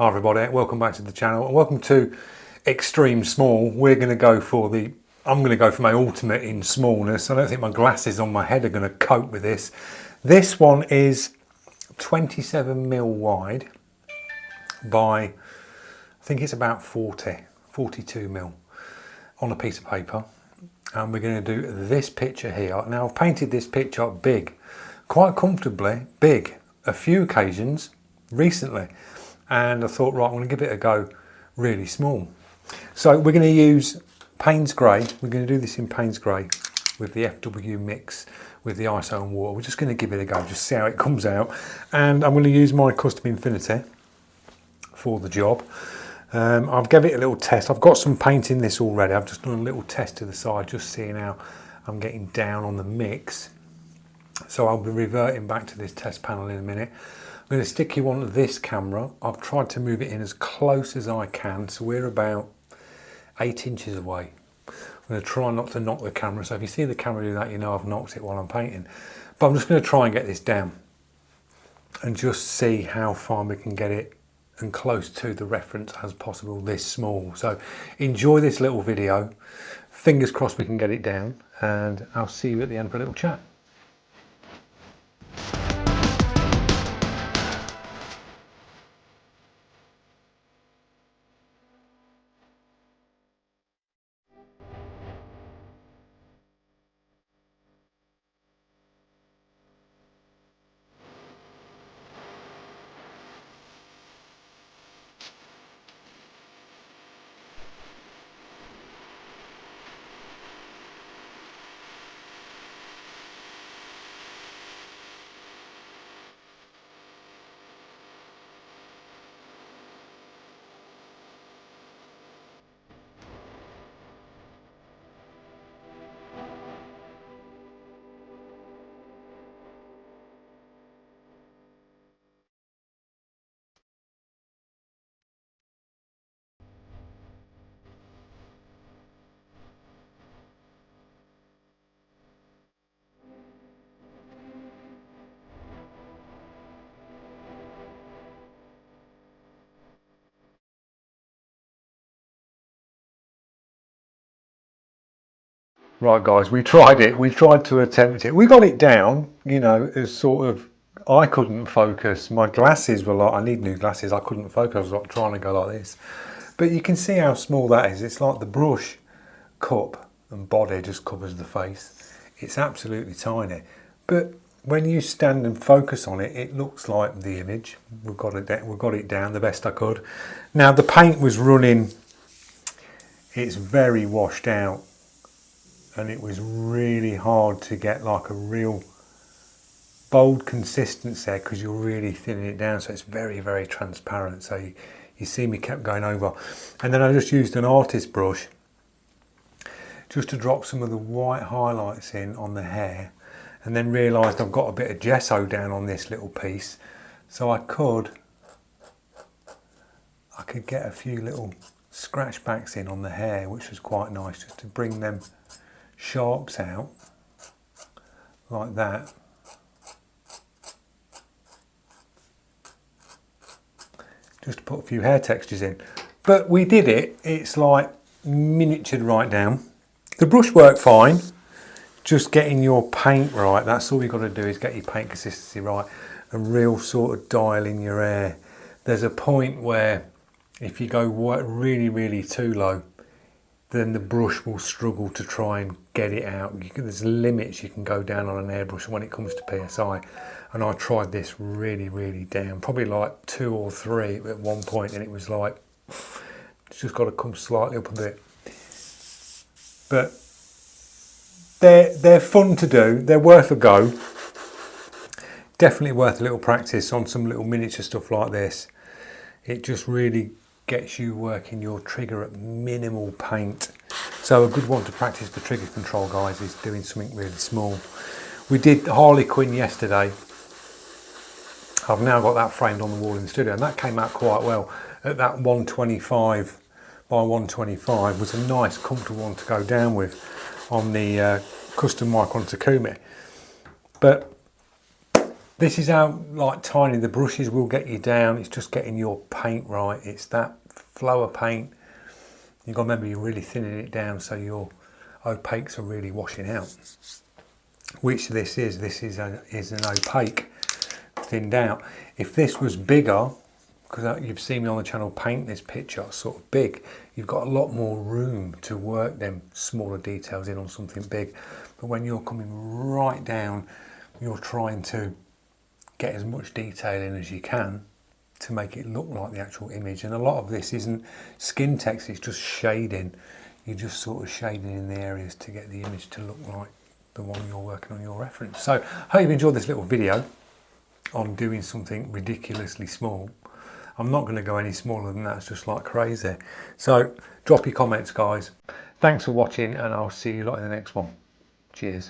Hi everybody, welcome back to the channel and welcome to Extreme Small. I'm going to go for my ultimate in smallness. I don't think my glasses on my head are going to cope with this. This one is 27mm wide by, I think it's about 42mm on a piece of paper. And we're going to do this picture here. Now I've painted this picture big, quite comfortably big, a few occasions recently. And I thought, right, I'm going to give it a go really small. So we're going to use Payne's Grey. We're going to do this in Payne's Grey with the FW mix with the ISO and water. We're just going to give it a go, just see how it comes out. And I'm going to use my Custom Infinity for the job. I've given it a little test. I've got some paint in this already. I've just done a little test to the side, just seeing how I'm getting down on the mix. So I'll be reverting back to this test panel in a minute. I'm going to stick you onto this camera. I've tried to move it in as close as I can, so we're about 8 inches away. I'm going to try not to knock the camera, so if you see the camera do that, you know I've knocked it while I'm painting. But I'm just going to try and get this down and just see how far we can get it and close to the reference as possible this small. So enjoy this little video. Fingers crossed we can get it down, and I'll see you at the end for a little chat. Right guys, we tried it, we tried to attempt it. We got it down, you know, as sort of, I couldn't focus. My glasses were like, I need new glasses, I couldn't focus, I was like trying to go like this. But you can see how small that is. It's like the brush cup and body just covers the face. It's absolutely tiny. But when you stand and focus on it, it looks like the image. We got it down the best I could. Now the paint was running, it's very washed out. And it was really hard to get like a real bold consistency there because you're really thinning it down, so it's very, very transparent. So you see me kept going over. And then I just used an artist brush just to drop some of the white highlights in on the hair, and then realised I've got a bit of gesso down on this little piece, so I could get a few little scratch backs in on the hair, which was quite nice, just to bring them sharps out like that. Just to put a few hair textures in. But we did it, it's like miniatured right down. The brush worked fine, just getting your paint right, that's all you've got to do, is get your paint consistency right and real sort of dial in your hair. There's a point where if you go really, really too low, then the brush will struggle to try and get it out. There's limits you can go down on an airbrush when it comes to PSI. And I tried this really, really down, probably like 2 or 3 at one point, and it was like, it's just got to come slightly up a bit. But they're fun to do, they're worth a go. Definitely worth a little practice on some little miniature stuff like this. It just really gets you working your trigger at minimal paint. So a good one to practice the trigger control, guys, is doing something really small. We did Harley Quinn yesterday. I've now got that framed on the wall in the studio, and that came out quite well. At that 125 by 125 was a nice comfortable one to go down with on the custom Micron Takumi. But This is how like tiny the brushes will get you down. It's just getting your paint right. It's that flow of paint. You've got to remember you're really thinning it down so your opaques are really washing out. Which this is. This is an opaque thinned out. If this was bigger, because you've seen me on the channel paint this picture sort of big, you've got a lot more room to work them smaller details in on something big. But when you're coming right down, you're trying to get as much detail in as you can to make it look like the actual image. And a lot of this isn't skin text, it's just shading. You're just sort of shading in the areas to get the image to look like the one you're working on your reference. So I hope you've enjoyed this little video on doing something ridiculously small. I'm not going to go any smaller than that, it's just like crazy. So drop your comments, guys. Thanks for watching, and I'll see you lot in the next one. Cheers.